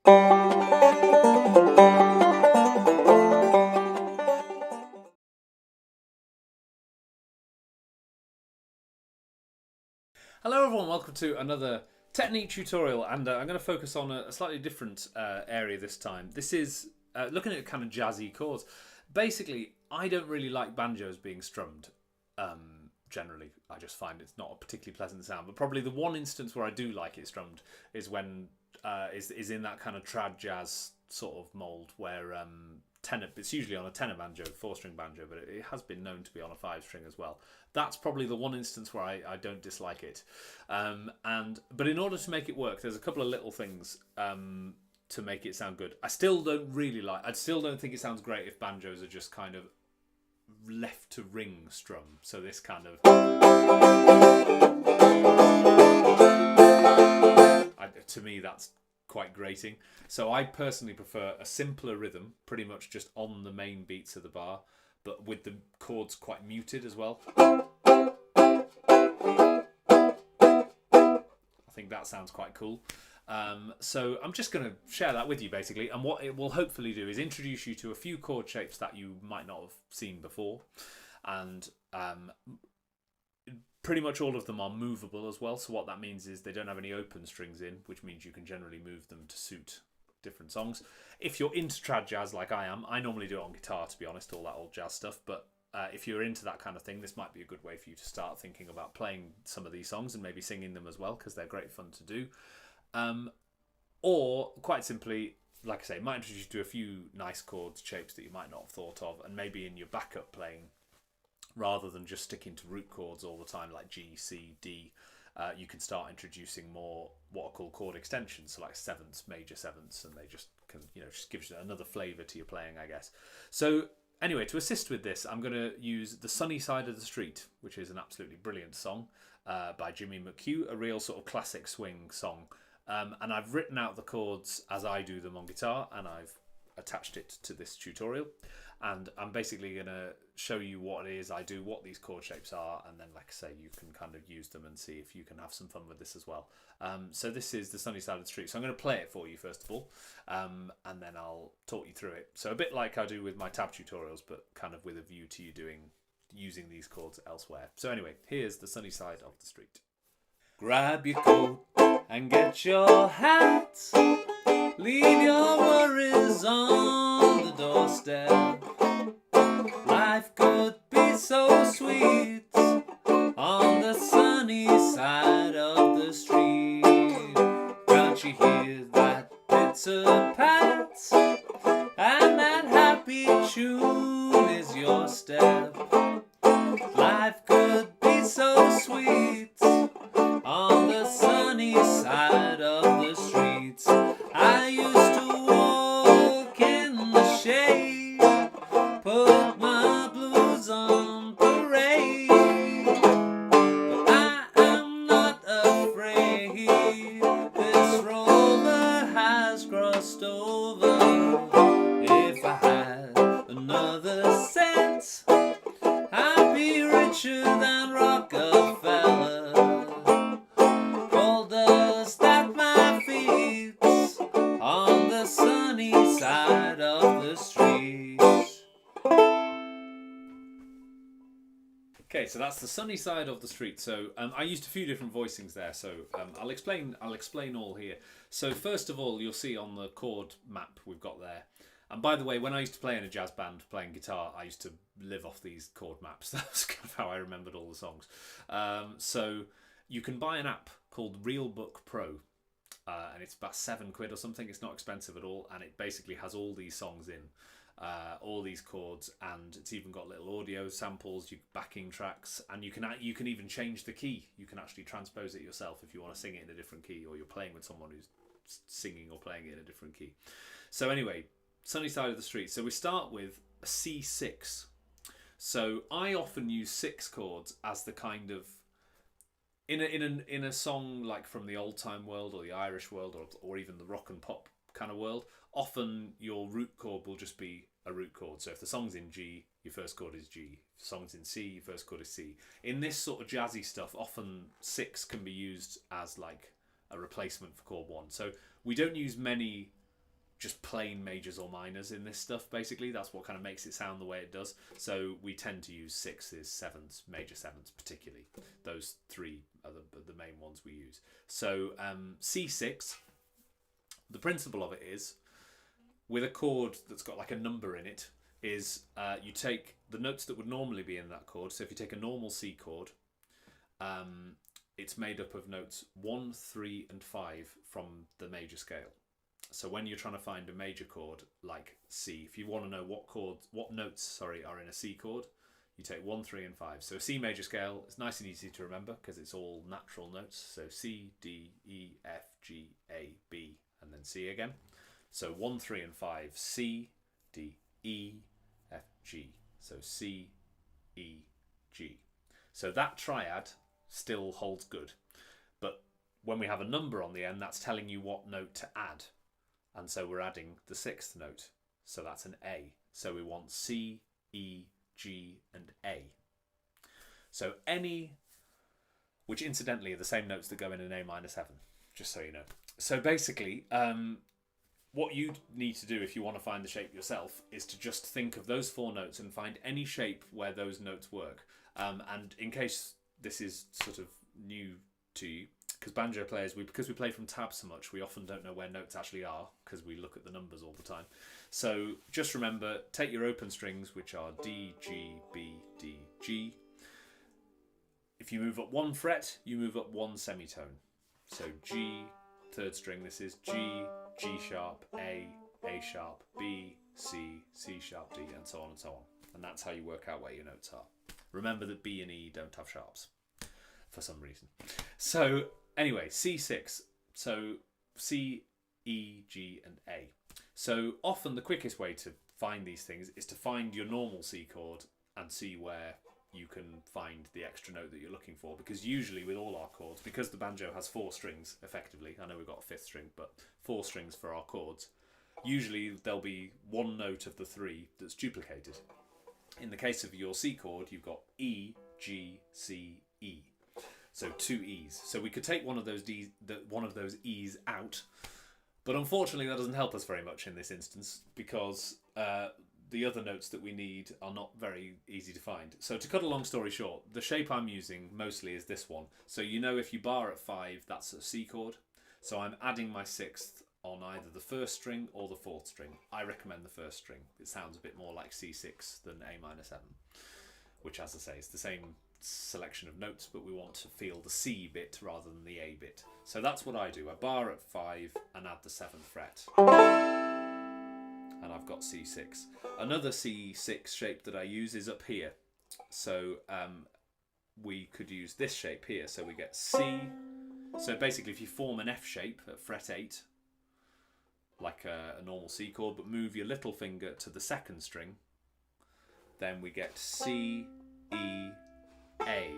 Hello everyone, welcome to another technique tutorial, and I'm going to focus on a slightly different area this time. This is looking at kind of jazzy chords. Basically, I don't really like banjos being strummed. Generally, I just find it's not a particularly pleasant sound. But probably the one instance where I do like it strummed is when is in that kind of trad jazz sort of mold where tenor. It's usually on a tenor banjo, 4-string banjo, but it has been known to be on a 5-string as well. That's probably the one instance where I don't dislike it. But in order to make it work, there's a couple of little things to make it sound good. I still don't think it sounds great if banjos are just kind of left to ring strum. So this kind of to me that's quite grating. So I personally prefer a simpler rhythm, pretty much just on the main beats of the bar, but with the chords quite muted as well. I think that sounds quite cool. So I'm just going to share that with you basically, and what it will hopefully do is introduce you to a few chord shapes that you might not have seen before, and pretty much all of them are movable as well. So what that means is they don't have any open strings in, which means you can generally move them to suit different songs. If you're into trad jazz like I am, I normally do it on guitar, to be honest, all that old jazz stuff, but if you're into that kind of thing, this might be a good way for you to start thinking about playing some of these songs and maybe singing them as well, because they're great fun to do. Or quite simply, like I say, it might introduce you to a few nice chords shapes that you might not have thought of, and maybe in your backup playing, rather than just sticking to root chords all the time like G, C, D, you can start introducing more what are called chord extensions, so like sevenths, major sevenths, and they just can, just gives you another flavour to your playing, I guess. So anyway, to assist with this, I'm going to use The Sunny Side of the Street, which is an absolutely brilliant song by Jimmy McHugh, a real sort of classic swing song. And I've written out the chords as I do them on guitar, and I've attached it to this tutorial. And I'm basically going to show you what it is I do, what these chord shapes are, and then, like I say, you can kind of use them and see if you can have some fun with this as well. So this is The Sunny Side of the Street. So I'm going to play it for you first of all, and then I'll talk you through it. So a bit like I do with my tab tutorials, but kind of with a view to you using these chords elsewhere. So anyway, here's The Sunny Side of the Street. Grab your coat and get your hat. Leave your worries on the doorstep. Life could be so sweet on the sunny side of the street. Can't you hear that pitter pat? And that happy tune is your step. Life could be so sweet on the sunny side of the street. I used to walk in the shade, put my blues on parade, but I am not afraid. This rover has crossed over. If I had another cent, I'd be richer than Rockefeller. Gold dust at my feet on the sunny side of the street. Okay, so that's The Sunny Side of the Street. So I used a few different voicings there, so I'll explain all here. So first of all, you'll see on the chord map we've got there. And by the way, when I used to play in a jazz band playing guitar, I used to live off these chord maps. That's kind of how I remembered all the songs. So you can buy an app called Realbook Pro, and it's about £7 or something. It's not expensive at all, and it basically has all these songs in, all these chords, and it's even got little audio samples, backing tracks, and you can even change the key. You can actually transpose it yourself if you want to sing it in a different key, or you're playing with someone who's singing or playing it in a different key. So anyway, Sunny Side of the Street. So we start with a C6. So I often use 6 chords as the kind of in a song like from the old time world or the Irish world or even the rock and pop kind of world. Often your root chord will just be a root chord. So if the song's in G, your first chord is G. If the song's in C, your first chord is C. In this sort of jazzy stuff, often 6 can be used as like a replacement for chord 1. So we don't use many just plain majors or minors in this stuff, basically. That's what kind of makes it sound the way it does. So we tend to use sixes, sevens, major sevens particularly. Those three are the main ones we use. So C6, the principle of it is, with a chord that's got like a number in it, is you take the notes that would normally be in that chord. So if you take a normal C chord, it's made up of notes 1, 3 and 5 from the major scale. So when you're trying to find a major chord like C, if you want to know what notes are in a C chord, you take 1, 3 and 5. So C major scale is nice and easy to remember because it's all natural notes. So C, D, E, F, G, A, B, and then C again. So 1, 3 and 5, C, D, E, F, G. So C, E, G. So that triad still holds good. But when we have a number on the end, that's telling you what note to add. And so we're adding the sixth note. So that's an A. So we want C, E, G, and A. So any, which incidentally are the same notes that go in an A minor 7, just so you know. So basically, what you need to do if you want to find the shape yourself is to just think of those 4 notes and find any shape where those notes work. And in case this is sort of new to you, because banjo players, because we play from tab so much, we often don't know where notes actually are because we look at the numbers all the time. So just remember, take your open strings, which are D, G, B, D, G. If you move up 1 fret, you move up 1 semitone. So G, 3rd string, this is G, G sharp, A sharp, B, C, C sharp, D, and so on and so on. And that's how you work out where your notes are. Remember that B and E don't have sharps for some reason. So anyway, C6. So C, E, G, and A. So often the quickest way to find these things is to find your normal C chord and see where you can find the extra note that you're looking for. Because usually with all our chords, because the banjo has 4 strings effectively, I know we've got a 5th string, but 4 strings for our chords, usually there'll be 1 note of the 3 that's duplicated. In the case of your C chord, you've got E, G, C, E. So 2 E's. So we could take one of those E's out, but unfortunately that doesn't help us very much in this instance because the other notes that we need are not very easy to find. So to cut a long story short, the shape I'm using mostly is this one. So you know if you bar at 5, that's a C chord. So I'm adding my 6th on either the 1st string or the 4th string. I recommend the 1st string. It sounds a bit more like C6 than A minor 7, which, as I say, is the same selection of notes, but we want to feel the C bit rather than the A bit. So that's what I do. I bar at 5 and add the 7th fret. And I've got C6. Another C6 shape that I use is up here. So we could use this shape here. So we get C. So basically if you form an F shape at fret 8, like a normal C chord, but move your little finger to the 2nd string, then we get C, E, A,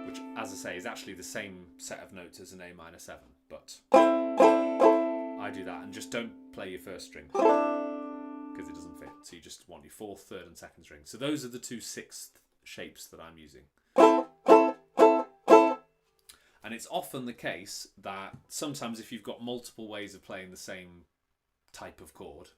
which, as I say, is actually the same set of notes as an A minor 7, but I do that and just don't play your 1st string because it doesn't fit. So you just want your 4th, 3rd and 2nd string. So those are the 2 6th shapes that I'm using. And it's often the case that sometimes if you've got multiple ways of playing the same type of chord,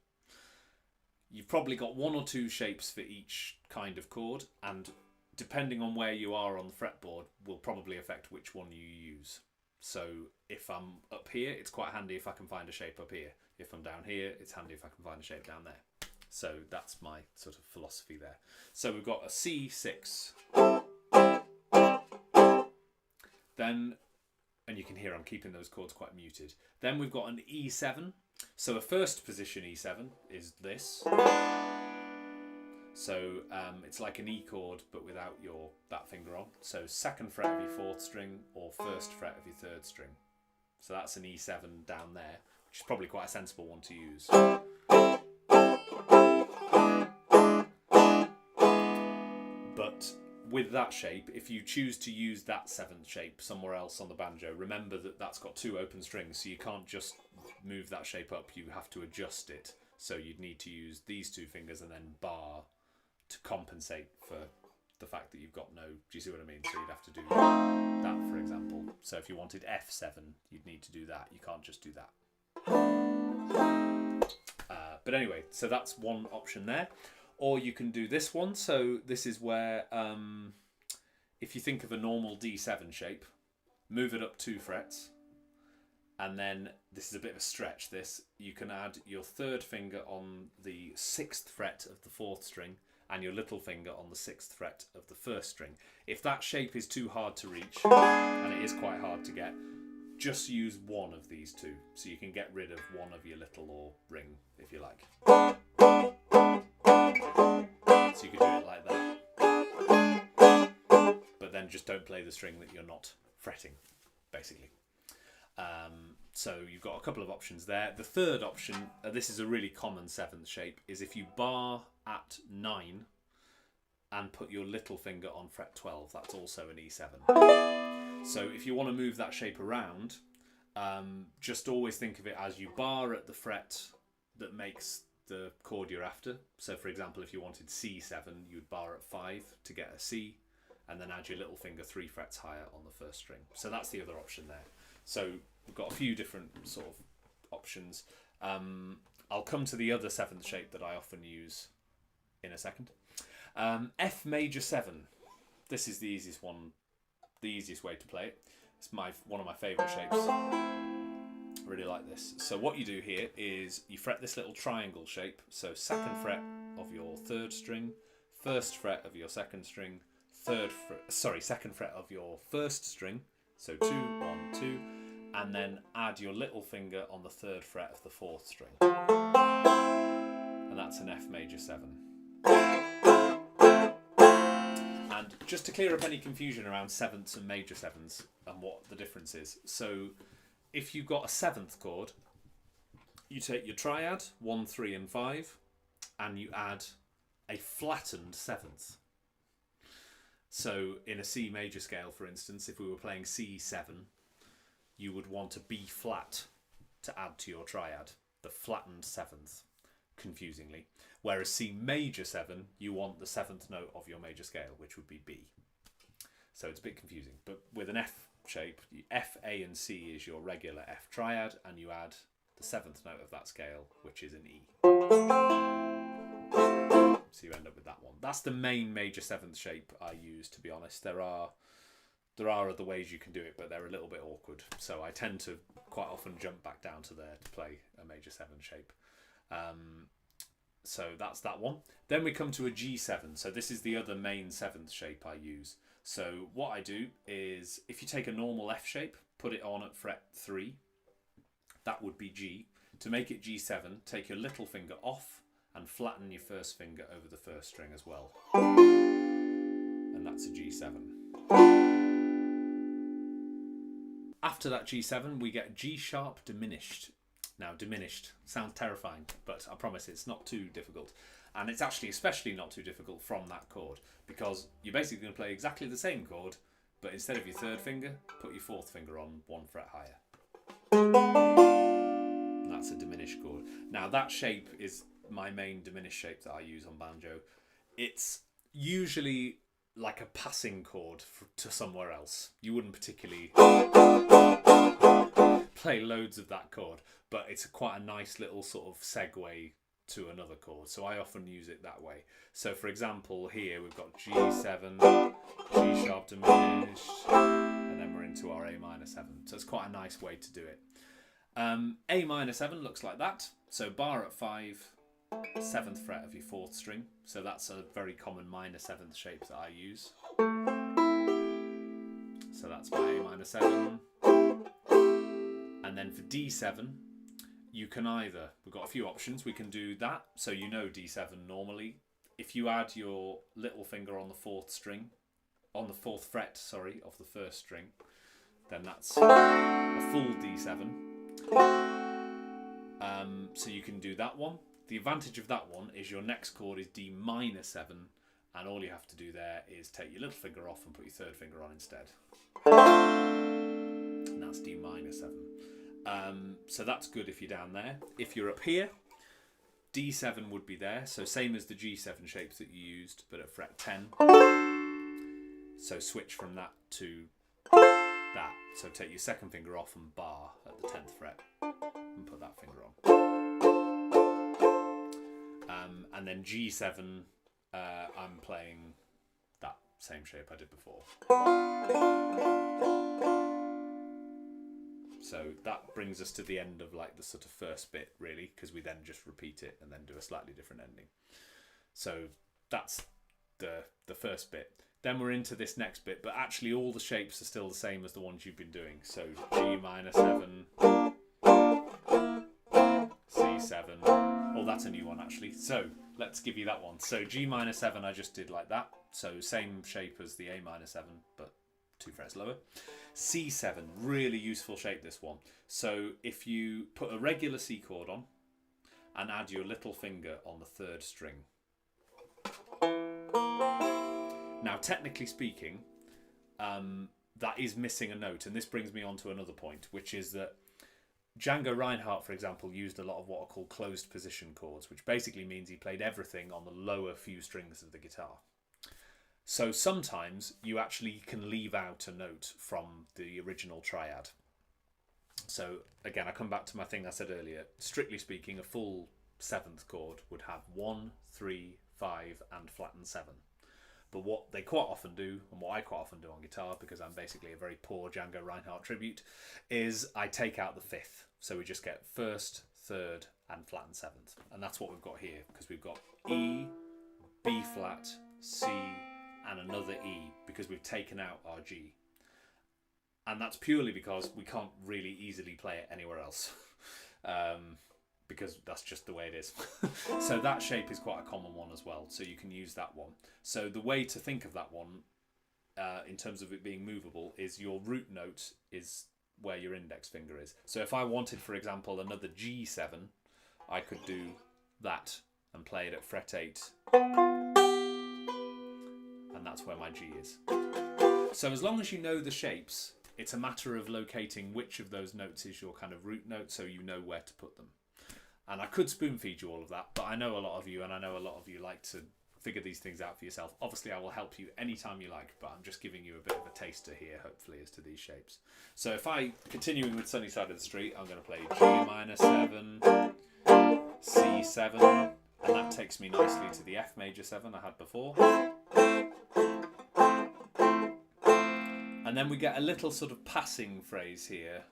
you've probably got 1 or 2 shapes for each kind of chord, and depending on where you are on the fretboard will probably affect which one you use. So if I'm up here, it's quite handy if I can find a shape up here. If I'm down here, it's handy if I can find a shape down there. So that's my sort of philosophy there. So we've got a C6. Then, and you can hear I'm keeping those chords quite muted. Then we've got an E7. So a 1st position E7 is this. So it's like an E chord but without that finger on. So 2nd fret of your 4th string or 1st fret of your 3rd string. So that's an E7 down there, which is probably quite a sensible one to use. But with that shape, if you choose to use that 7th shape somewhere else on the banjo, remember that that's got 2 open strings, so you can't just move that shape up, you have to adjust it. So you'd need to use these 2 fingers and then bar to compensate for the fact that you've got no, do you see what I mean? So you'd have to do that, for example. So if you wanted F7, you'd need to do that. You can't just do that. But anyway, so that's one option there. Or you can do this one. So this is where, if you think of a normal D7 shape, move it up 2 frets, and then this is a bit of a stretch. This, you can add your third finger on the 6th fret of the 4th string and your little finger on the 6th fret of the 1st string. If that shape is too hard to reach, and it is quite hard to get, just use one of these two, so you can get rid of one of your little or ring if you like. So you could do it like that, but then just don't play the string that you're not fretting, basically. So you've got a couple of options there. The third option, this is a really common 7th shape, is if you bar at 9 and put your little finger on fret 12, that's also an E7. So if you want to move that shape around, just always think of it as you bar at the fret that makes the chord you're after. So for example, if you wanted C7, you'd bar at 5 to get a C, and then add your little finger 3 frets higher on the 1st string. So that's the other option there. So we've got a few different sort of options. I'll come to the other 7th shape that I often use in a second. F major 7. This is the easiest one, the easiest way to play it. It's one of my favourite shapes. I really like this. So what you do here is you fret this little triangle shape. So 2nd fret of your 3rd string, 1st fret of your 2nd string, 2nd fret of your 1st string. So 2, 1, 2, and then add your little finger on the 3rd fret of the 4th string. And that's an F major 7. And just to clear up any confusion around 7ths and major 7s and what the difference is. So if you've got a 7th chord, you take your triad, 1, 3 and 5, and you add a flattened 7th. So in a C major scale, for instance, if we were playing C7, you would want a B flat to add to your triad, the flattened 7th, confusingly. Whereas C major 7, you want the 7th note of your major scale, which would be B. So it's a bit confusing. But with an F shape, F, A and C is your regular F triad, and you add the 7th note of that scale, which is an E. So you end up with that one. That's the main major 7th shape I use, to be honest. There are other ways you can do it, but they're a little bit awkward. So I tend to quite often jump back down to there to play a major 7 shape. So that's that one. Then we come to a G7. So this is the other main 7th shape I use. So what I do is, if you take a normal F shape, put it on at fret 3, that would be G. To make it G7, take your little finger off and flatten your 1st finger over the 1st string as well. And that's a G7. After that G7, we get G sharp diminished. Now, diminished sounds terrifying, but I promise it's not too difficult. And it's actually especially not too difficult from that chord, because you're basically going to play exactly the same chord, but instead of your 3rd finger, put your 4th finger on 1 fret higher. And that's a diminished chord. Now, that shape is my main diminished shape that I use on banjo. It's usually like a passing chord to somewhere else. You wouldn't particularly play loads of that chord, but it's quite a nice little sort of segue to another chord. So I often use it that way. So for example, here we've got G7, G sharp diminished, and then we're into our A minor 7. So it's quite a nice way to do it. A minor 7 looks like that. So bar at 5, 7th fret of your 4th string. So that's a very common minor 7th shape that I use. So that's my A minor 7. And then for D7, you can either, we've got a few options, we can do that. So you know D7 normally. If you add your little finger on the 4th string, on the 4th fret, sorry, of the 1st string, then that's a full D7. So you can do that one. The advantage of that one is your next chord is D minor 7, and all you have to do there is take your little finger off and put your 3rd finger on instead. And that's D minor 7. So that's good if you're down there. If you're up here, D7 would be there. So same as the G7 shapes that you used, but at fret 10. So switch from that to that. So take your 2nd finger off and bar at the 10th fret and put that finger on. And then G7, I'm playing that same shape I did before. So that brings us to the end of like the sort of first bit, really, because we then just repeat it and then do a slightly different ending. So that's the first bit. Then we're into this next bit, but actually all the shapes are still the same as the ones you've been doing. So G minor 7, C7. Oh, that's a new one actually. So let's give you that one. So G minor 7 I just did like that. So same shape as the A minor 7, but 2 frets lower. C7, really useful shape, this one. So if you put a regular C chord on and add your little finger on the 3rd string. Now, technically speaking, that is missing a note, and this brings me on to another point, which is that Django Reinhardt, for example, used a lot of what are called closed position chords, which basically means he played everything on the lower few strings of the guitar. So sometimes you actually can leave out a note from the original triad. So again, I come back to my thing I said earlier. Strictly speaking, a full 7th chord would have 1, 3, 5 and flattened 7. But what they quite often do, and what I quite often do on guitar, because I'm basically a very poor Django Reinhardt tribute, is I take out the 5th. So we just get 1st, 3rd and flattened 7th. And that's what we've got here, because we've got E, B flat, C and another E, because we've taken out our G. And that's purely because we can't really easily play it anywhere else. Because that's just the way it is. So that shape is quite a common one as well. So you can use that one. So the way to think of that one, in terms of it being movable, is your root note is where your index finger is. So if I wanted, for example, another G7, I could do that and play it at fret 8. And that's where my G is. So as long as you know the shapes, it's a matter of locating which of those notes is your kind of root note, so you know where to put them. And I could spoon feed you all of that, but I know a lot of you, and I know a lot of you like to figure these things out for yourself. Obviously, I will help you anytime you like, but I'm just giving you a bit of a taster here, hopefully, as to these shapes. So if I, continuing with Sunny Side of the Street, I'm going to play G minor 7, C7, and that takes me nicely to the F major 7 I had before. And then we get a little sort of passing phrase here.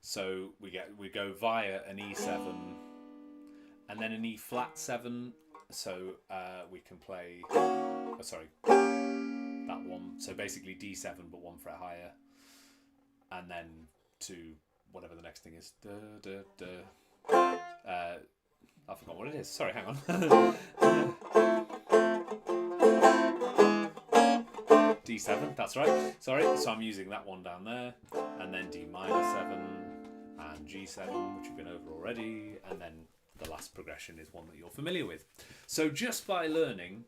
So we go via an E7 and then an E flat 7. So we can play, that one. So basically D7 but 1 fret higher, and then to whatever the next thing is. I forgot what it is. Sorry, hang on. D7, that's right. Sorry, so I'm using that one down there, and then D minor 7 and G7, which we've been over already, and then the last progression is one that you're familiar with. So just by learning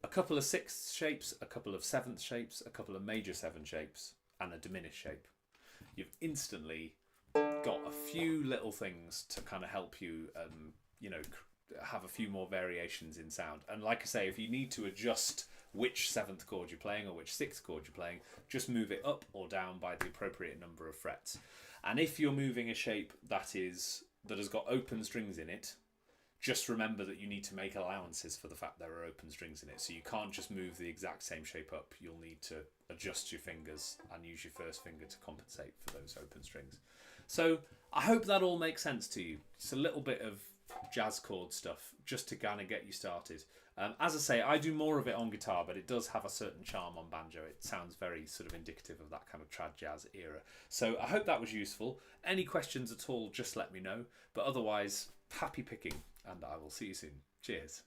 a couple of 6th shapes, a couple of 7th shapes, a couple of major 7 shapes, and a diminished shape, you've instantly got a few little things to kind of help you, have a few more variations in sound. And like I say, if you need to adjust which 7th chord you're playing or which 6th chord you're playing, just move it up or down by the appropriate number of frets. And if you're moving a shape that has got open strings in it, just remember that you need to make allowances for the fact there are open strings in it. So you can't just move the exact same shape up. You'll need to adjust your fingers and use your first finger to compensate for those open strings. So I hope that all makes sense to you. It's a little bit of jazz chord stuff just to kind of get you started. As I say, I do more of it on guitar, but it does have a certain charm on banjo. It sounds very sort of indicative of that kind of trad jazz era. So I hope that was useful. Any questions at all, just let me know. But otherwise, happy picking, and I will see you soon. Cheers.